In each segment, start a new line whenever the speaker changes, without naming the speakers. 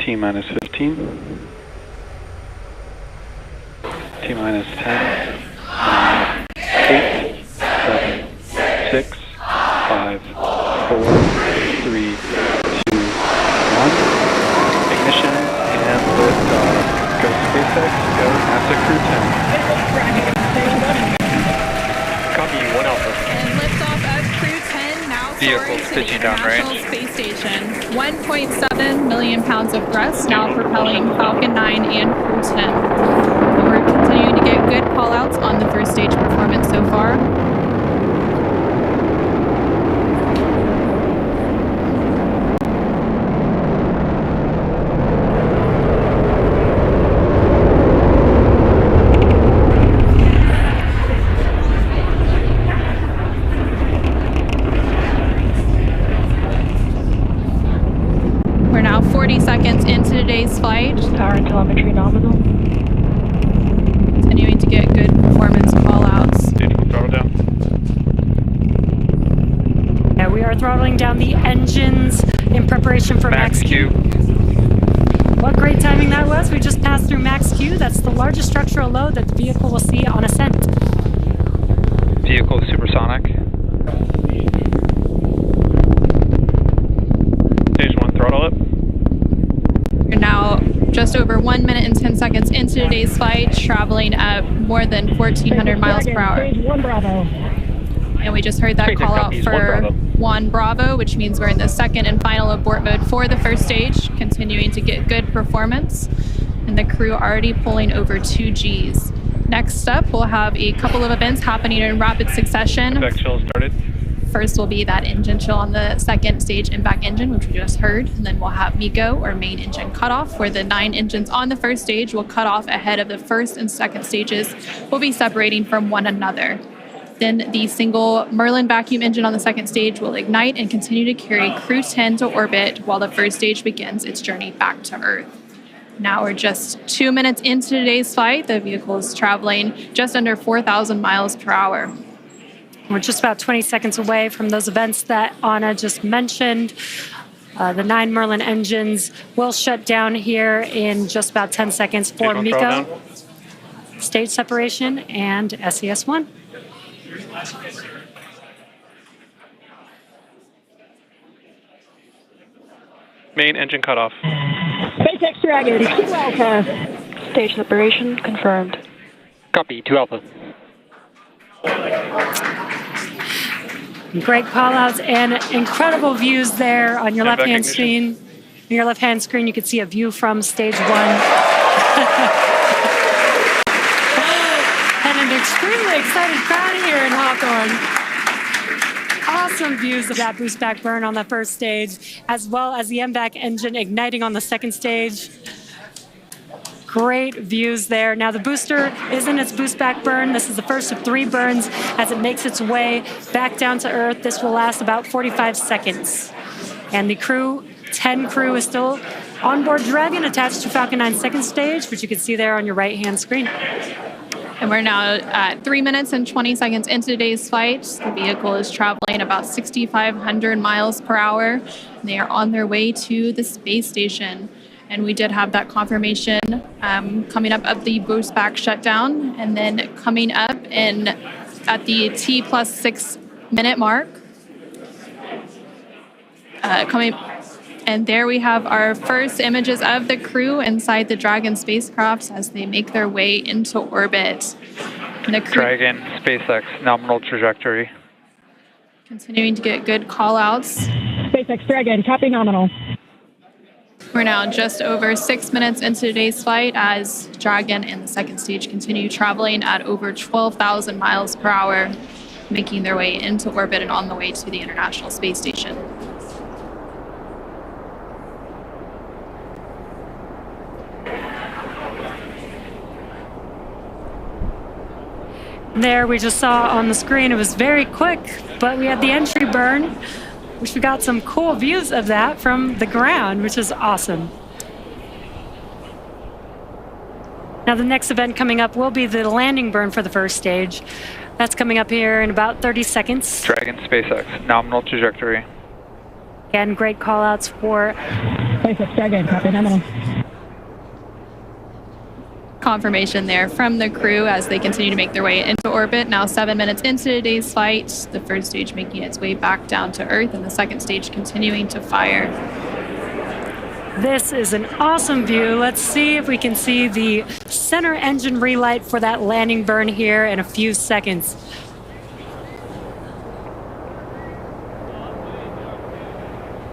T-minus 15. T-minus 10. 9, 8, 7, 6, 5, 4, 3, 2, 1. Ignition and liftoff. Go SpaceX, go NASA Crew 10.
Copy, 1 Alpha.
And liftoff of Crew 10, now soaring to the International Space Station. 1.7 million pounds of thrust, now propelling Falcon 9 and Crew 10. And we're continuing to get good call-outs on the first stage performance so far. We're now 40 seconds into today's flight.
Power and telemetry nominal.
Continuing to get good performance call-outs.
Throttle down.
Yeah, we are throttling down the engines in preparation for Max Q. What great timing that was. We just passed through Max Q. That's the largest structural load that the vehicle will see on ascent.
Vehicle supersonic.
Stage 1, throttle up.
We're now just over 1 minute and 10 seconds into today's flight, traveling at more than 1,400 miles per hour.
Stage 1 Bravo.
And we just heard that call out for 1 Bravo, which means we're in the second and final abort mode for the first stage, continuing to get good performance. And the crew already pulling over 2 Gs. Next up, we'll have a couple of events happening in rapid succession.
Impact chill started.
First will be that engine chill on the second stage impact engine, which we just heard. And then we'll have MECO, or main engine cutoff, where the 9 engines on the first stage will cut off ahead of the first and second stages, will be separating from one another. Then the single Merlin vacuum engine on the second stage will ignite and continue to carry Crew 10 to orbit while the first stage begins its journey back to Earth. Now we're just 2 minutes into today's flight. The vehicle is traveling just under 4,000 miles per hour.
We're just about 20 seconds away from those events that Anna just mentioned. The 9 Merlin engines will shut down here in just about 10 seconds for MECO, stage separation, and SES-1.
Main engine cutoff.
SpaceX Dragon, 2 Alpha. Stage separation confirmed.
Copy, 2 Alpha.
Great call-outs and incredible views there on your left-hand screen. On your left-hand screen, you can see a view from stage 1. And an extremely excited crowd here in Hawthorne. Awesome views of that boost back burn on the first stage, as well as the MVAC engine igniting on the second stage. Great views there. Now the booster is in its boost back burn. This is the first of 3 burns as it makes its way back down to Earth. This will last about 45 seconds. And the Crew 10 crew is still on board Dragon, attached to Falcon 9's second stage, which you can see there on your right-hand screen.
And we're now at 3 minutes and 20 seconds into today's flight. The vehicle is traveling about 6,500 miles per hour. And they are on their way to the space station. And we did have that confirmation coming up of the boost back shutdown, and then coming up at the T+6 minute mark. And there we have our first images of the crew inside the Dragon spacecraft as they make their way into orbit. And the crew
Dragon, SpaceX, nominal trajectory.
continuing to get good call-outs.
SpaceX Dragon, copy nominal.
We're now just over 6 minutes into today's flight as Dragon and the second stage continue traveling at over 12,000 miles per hour, making their way into orbit and on the way to the International Space Station.
There we just saw on the screen, it was very quick, but we had the entry burn, which we got some cool views of that from the ground, which is awesome. Now the next event coming up will be the landing burn for the first stage. That's coming up here in about 30 seconds.
Dragon, SpaceX, nominal trajectory.
Again, great call outs for
SpaceX Dragon, copy nominal.
Confirmation there from the crew as they continue to make their way into orbit. Now 7 minutes into today's flight, the first stage making its way back down to Earth and the second stage continuing to fire.
This is an awesome view. Let's see if we can see the center engine relight for that landing burn here in a few seconds.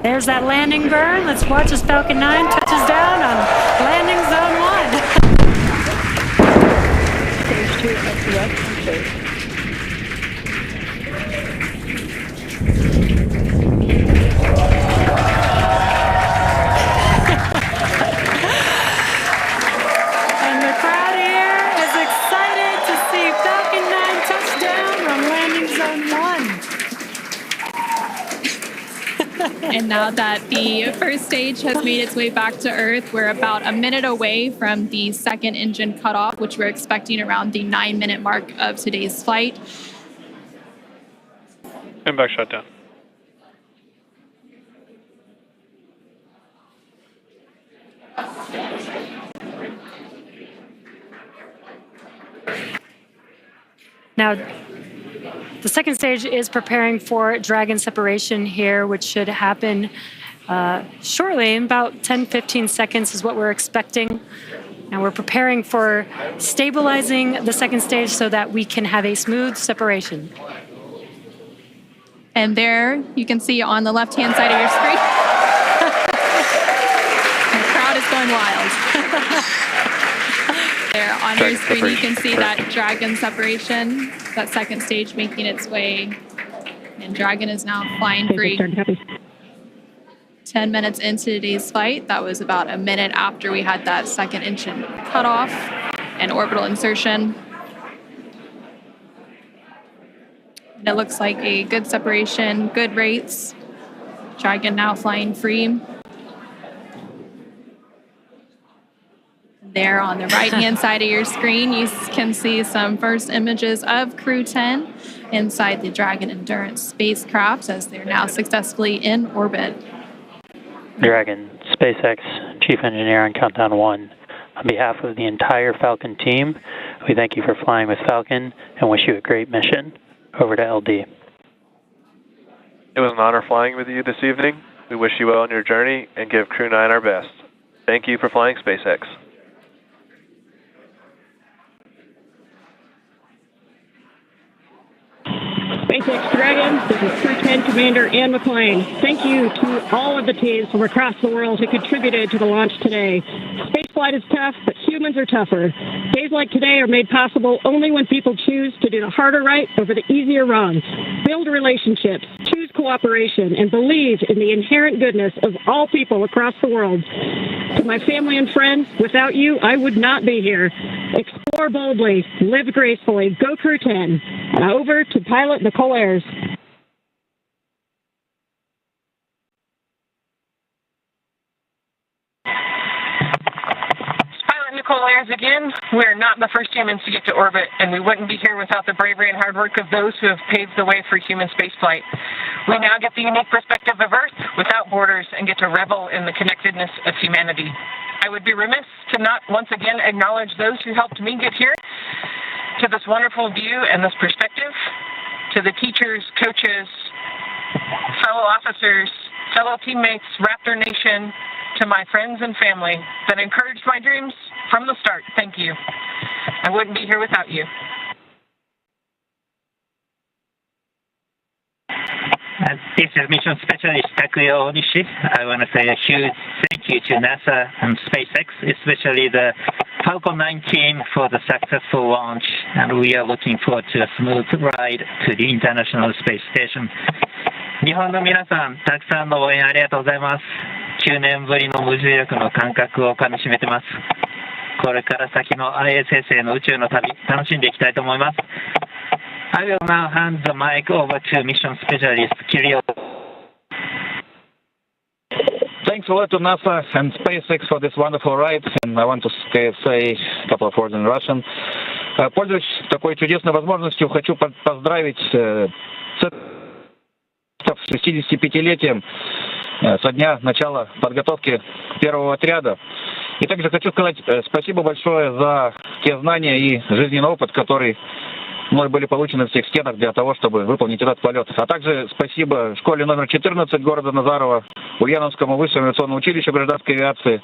There's that landing burn. Let's watch as Falcon 9 touches down on landing zone 1.
Stage 2 SES, space.
And the crowd here is excited to see Falcon 9 touch down on landing zone 1.
And now that the first stage has made its way back to Earth, we're about a minute away from the second engine cutoff, which we're expecting around the 9-minute mark of today's flight.
Inback shutdown.
Now, the second stage is preparing for Dragon separation here, which should happen shortly. In about 10-15 seconds is what we're expecting. Now we're preparing for stabilizing the second stage so that we can have a smooth separation.
And there you can see on the left-hand side of your screen, the crowd is going wild. There on your screen, you can see that Dragon separation, that second stage making its way, and Dragon is now flying free. 10 minutes into today's flight, that was about a minute after we had that second engine cutoff and orbital insertion. And it looks like a good separation, good rates. Dragon now flying free. There on the right-hand side of your screen, you can see some first images of Crew 10 inside the Dragon Endurance spacecraft as they're now successfully in orbit.
Dragon, SpaceX, Chief Engineer on Countdown 1. On behalf of the entire Falcon team, we thank you for flying with Falcon and wish you a great mission. Over to LD.
It was an honor flying with you this evening. We wish you well on your journey and give Crew 9 our best. Thank you for flying SpaceX.
SpaceX Dragon, this is Crew 10 Commander Ann McClain. Thank you to all of the teams from across the world who contributed to the launch today. Spaceflight is tough, but humans are tougher. Days like today are made possible only when people choose to do the harder right over the easier wrong. Build relationships, choose cooperation, and believe in the inherent goodness of all people across the world. To my family and friends, without you, I would not be here. Explore boldly, live gracefully, go Crew 10. And over to pilot Nicole Ayers.
Nicole Ayers again. We're not the first humans to get to orbit, and we wouldn't be here without the bravery and hard work of those who have paved the way for human spaceflight. We now get the unique perspective of Earth without borders and get to revel in the connectedness of humanity. I would be remiss to not once again acknowledge those who helped me get here, to this wonderful view and this perspective, to the teachers, coaches, fellow officers, fellow teammates, Raptor Nation, to my friends and family that encouraged my dreams from the start. Thank you. I wouldn't be here without you.
This is Mission Specialist Takuya Onishi. I want to say a huge thank you to NASA and SpaceX, especially the Falcon 9 team for the successful launch, and we are looking forward to a smooth ride to the International Space Station. 日本の皆さん、たくさんの応援ありがとうございます。9年ぶりの無重力の感覚をかみしめてます。これから先の ISS への宇宙の旅、楽しんでいきたいと思います。I will now hand the mic over to Mission Specialist Kirill.
Thanks a lot to NASA and SpaceX for this wonderful ride, and I want to say a couple of words in Russian. Пользуясь такой чудесной возможностью, хочу поздравить с 65-летием со дня начала подготовки первого отряда. И также хочу сказать спасибо большое за те знания и жизненный опыт, который мной были получены в тех стенах для того, чтобы выполнить этот полет. А также спасибо школе номер 14 города Назарова, Ульяновскому высшему авиационному училищу гражданской авиации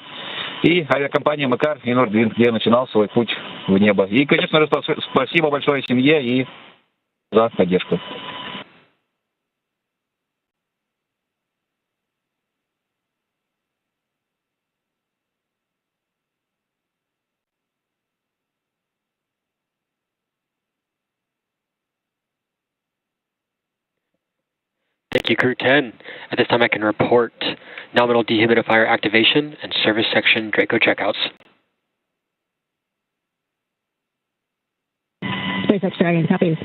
и авиакомпании «Макар» и «Нордвинд», где я начинал свой путь в небо. И, конечно же, спасибо большое семье и за поддержку.
Thank you, Crew 10. At this time, I can report nominal dehumidifier activation and service section Draco checkouts.
SpaceX Dragon, copy.